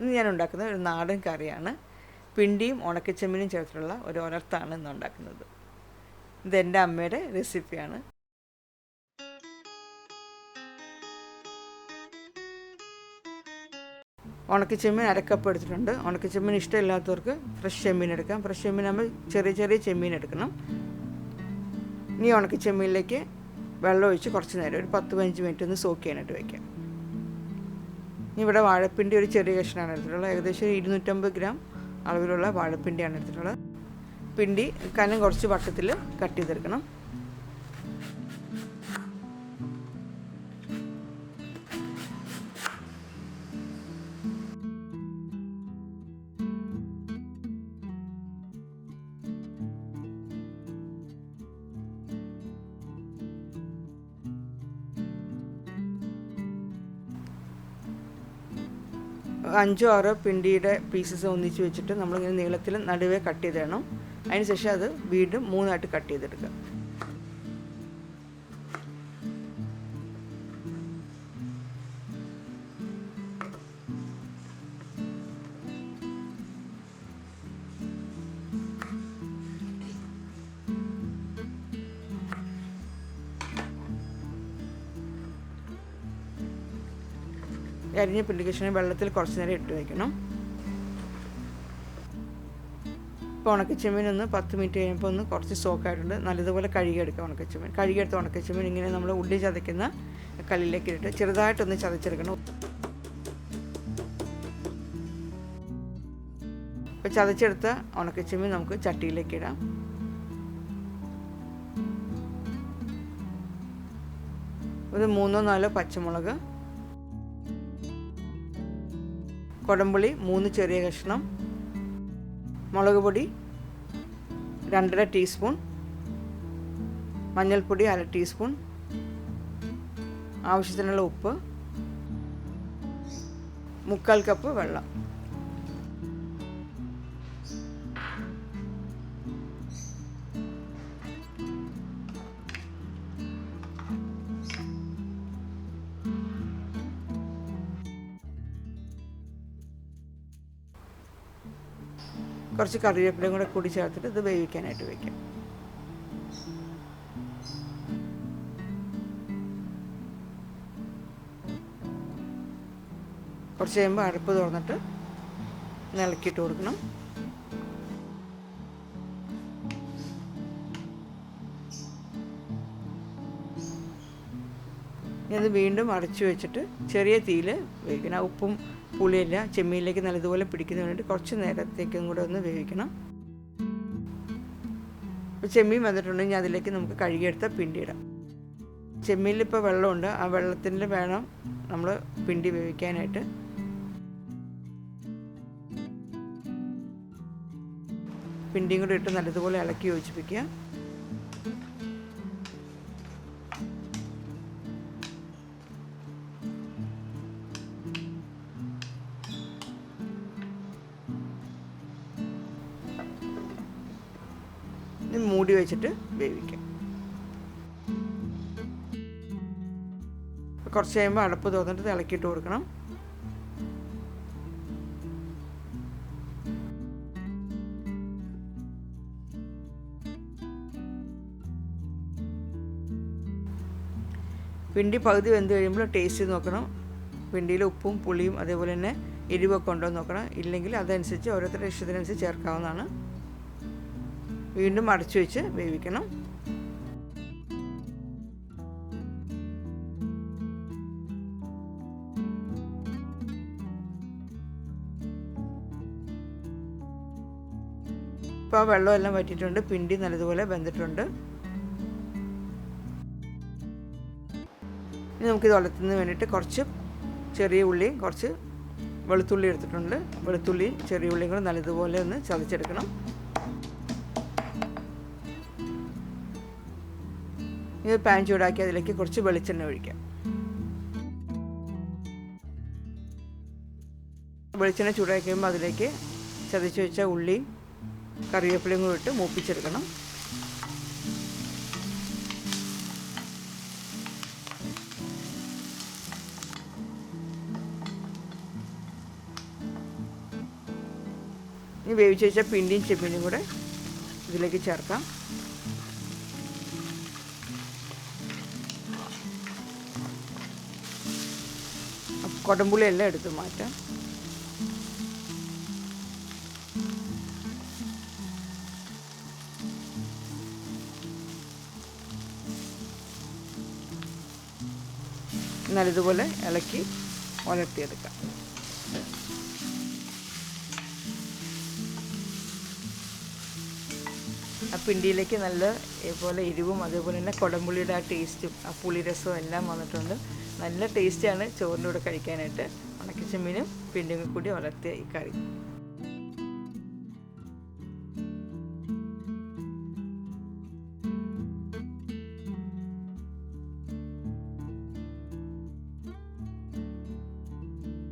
ഇന്ന് ഞാൻ ഉണ്ടാക്കുന്നത് ഒരു നാടൻ കറിയാണ്. പിണ്ടിയും ഉണക്കച്ചെമ്മീനും ചേർത്തിട്ടുള്ള ഒരു ഉലർത്താണ് ഇന്ന് ഉണ്ടാക്കുന്നത്. ഇത് എൻ്റെ അമ്മയുടെ റെസിപ്പിയാണ്. ഉണക്കച്ചെമ്മീൻ അരക്കപ്പ് എടുത്തിട്ടുണ്ട്. ഉണക്കച്ചെമ്മീൻ ഇഷ്ടമില്ലാത്തവർക്ക് ഫ്രഷ് ചെമ്മീൻ എടുക്കാം. ഫ്രഷ് ചെമ്മീൻ നമ്മൾ ചെറിയ ചെറിയ ചെമ്മീൻ എടുക്കണം. ഇനി ഉണക്കച്ചെമ്മീനിലേക്ക് വെള്ളം ഒഴിച്ച് കുറച്ച് നേരം ഒരു 10-15 മിനിറ്റ് ഒന്ന് സോക്ക് ചെയ്യാനായിട്ട് വയ്ക്കാം. ഇവിടെ വാഴപ്പിണ്ടി ഒരു ചെറിയ കഷ്ണമാണ് എടുത്തിട്ടുള്ളത്. ഏകദേശം 250 ഗ്രാം അളവിലുള്ള വാഴപ്പിണ്ടിയാണ് എടുത്തിട്ടുള്ളത്. പിണ്ടി കനം കുറച്ച് വട്ടത്തിൽ കട്ട് ചെയ്തെടുക്കണം. അഞ്ചോ ആറോ പിണ്ടിയുടെ പീസസ് ഒന്നിച്ച് വെച്ചിട്ട് നമ്മളിങ്ങനെ നീളത്തിൽ നടുവേ കട്ട് ചെയ്തിടണം. അതിനുശേഷം അത് വീണ്ടും 3ആയിട്ട് കട്ട് ചെയ്തെടുക്കുക. അരിഞ്ഞ പിണ്ടി കഷ്ണം വെള്ളത്തിൽ കുറച്ച് നേരം ഇട്ട് വയ്ക്കണം. ഇപ്പോൾ ഉണക്കച്ചെമ്മീൻ ഒന്ന് 10 മിനിറ്റ് കഴിയുമ്പോൾ ഒന്ന് കുറച്ച് സോക്കായിട്ടുണ്ട്. നല്ലതുപോലെ കഴുകിയെടുക്കുക. കഴുകിയെടുത്ത ഉണക്കച്ചെമ്മീൻ ഇങ്ങനെ നമ്മൾ ഉള്ളി ചതയ്ക്കുന്ന കല്ലിലേക്ക് ഇട്ട് ചെറുതായിട്ടൊന്ന് ചതച്ചെടുക്കണം. ഇപ്പോൾ ചതച്ചെടുത്ത ഉണക്കച്ചെമ്മീൻ നമുക്ക് ചട്ടിയിലേക്ക് ഇടാം. ഒരു 3-4 പച്ചമുളക്, കൊടമ്പുളി 3 ചെറിയ കഷ്ണം, മുളക് പൊടി 2.5 ടീസ്പൂൺ, മഞ്ഞൾപ്പൊടി 1/2 ടീസ്പൂൺ, ആവശ്യത്തിനുള്ള ഉപ്പ്, 3/4 കപ്പ് വെള്ളം. കുറച്ച് കറിവേപ്പിലയും കൂടെ കൂടി ചേർത്തിട്ട് ഇത് വേവിക്കാനായിട്ട് വയ്ക്കാം. കുറച്ച് കഴിയുമ്പോൾ അടുപ്പ് തുറന്നിട്ട് ഇളക്കിയിട്ട് കൊടുക്കണം. ഇത് വീണ്ടും അടച്ചു വെച്ചിട്ട് ചെറിയ തീയിൽ വേവിക്കണം. ഉപ്പും പുളിയില്ല ചെമ്മീനിലേക്ക് നല്ലതുപോലെ പിടിക്കുന്നതിന് വേണ്ടി കുറച്ച് നേരത്തേക്കും കൂടെ ഒന്ന് വേവിക്കണം. ഇപ്പോൾ ചെമ്മീൻ വന്നിട്ടുണ്ടെങ്കിൽ അതിലേക്ക് നമുക്ക് കഴുകിയെടുത്ത പിണ്ടി ഇടാം. ചെമ്മീനിലിപ്പോൾ വെള്ളമുണ്ട്. ആ വെള്ളത്തിൽ വേണം നമ്മൾ പിണ്ടി വേവിക്കാനായിട്ട്. പിണ്ടിയും കൂടെ ഇട്ട് നല്ലതുപോലെ ഇളക്കി യോജിപ്പിക്കുക. മൂടി വെച്ചിട്ട് വേവിക്കാം. കുറച്ച് കഴിയുമ്പോൾ അടപ്പ് തുറന്നിട്ട് ഇളക്കിയിട്ട് കൊടുക്കണം. പിണ്ടി പകുതി വെന്ത് കഴിയുമ്പോൾ ടേസ്റ്റ് ചെയ്ത് നോക്കണം. പിണ്ടിയിൽ ഉപ്പും പുളിയും അതേപോലെ തന്നെ എരിവൊക്കെ ഉണ്ടോ എന്ന് നോക്കണം. ഇല്ലെങ്കിൽ അതനുസരിച്ച് ഓരോരുത്തരുടെ ഇഷ്ടത്തിനനുസരിച്ച് ചേർക്കാവുന്നതാണ്. വീണ്ടും അടച്ചു വെച്ച് വേവിക്കണം. ഇപ്പോൾ വെള്ളമെല്ലാം വറ്റിയിട്ടുണ്ട്. പിണ്ടി നല്ലതുപോലെ വെന്തിട്ടുണ്ട്. ഇനി നമുക്കിത് ഉലത്തുന്നതിന് വേണ്ടിയിട്ട് കുറച്ച് ചെറിയ ഉള്ളിയും കുറച്ച് വെളുത്തുള്ളി എടുത്തിട്ടുണ്ട്. വെളുത്തുള്ളിയും ചെറിയ ഉള്ളിയും കൂടെ നല്ലതുപോലെ ഒന്ന് ചതച്ചെടുക്കണം. ഇത് പാൻ ചൂടാക്കി അതിലേക്ക് കുറച്ച് വെളിച്ചെണ്ണ ഒഴിക്കാം. വെളിച്ചെണ്ണ ചൂടാക്കി കഴിയുമ്പോൾ അതിലേക്ക് ചതച്ച് വെച്ച ഉള്ളിയും കറിവേപ്പിലയും കൂടി ഇട്ട് മൂപ്പിച്ചെടുക്കണം. ഇനി വേവിച്ച് വെച്ച പിണ്ടിയും ചെമ്മീനും കൂടെ ഇതിലേക്ക് ചേർക്കാം. കൊടംപുളി എല്ലാം എടുത്ത് മാറ്റാം. നല്ലതുപോലെ ഇളക്കി ഉലർത്തിയെടുക്കാം. ആ പിണ്ടിയിലേക്ക് നല്ല ഇതുപോലെ എരിവും അതേപോലെ തന്നെ കുടംപുളിയുടെ ആ ടേസ്റ്റും ആ പുളിരസവും എല്ലാം വന്നിട്ടുണ്ട്. നല്ല ടേസ്റ്റാണ് ചോറിൻ്റെ കൂടെ കഴിക്കാനായിട്ട്. ഉണക്കച്ചെമ്മീനും പിണ്ടിയും കൂടി ഉലർത്തിയ ഈ കറി.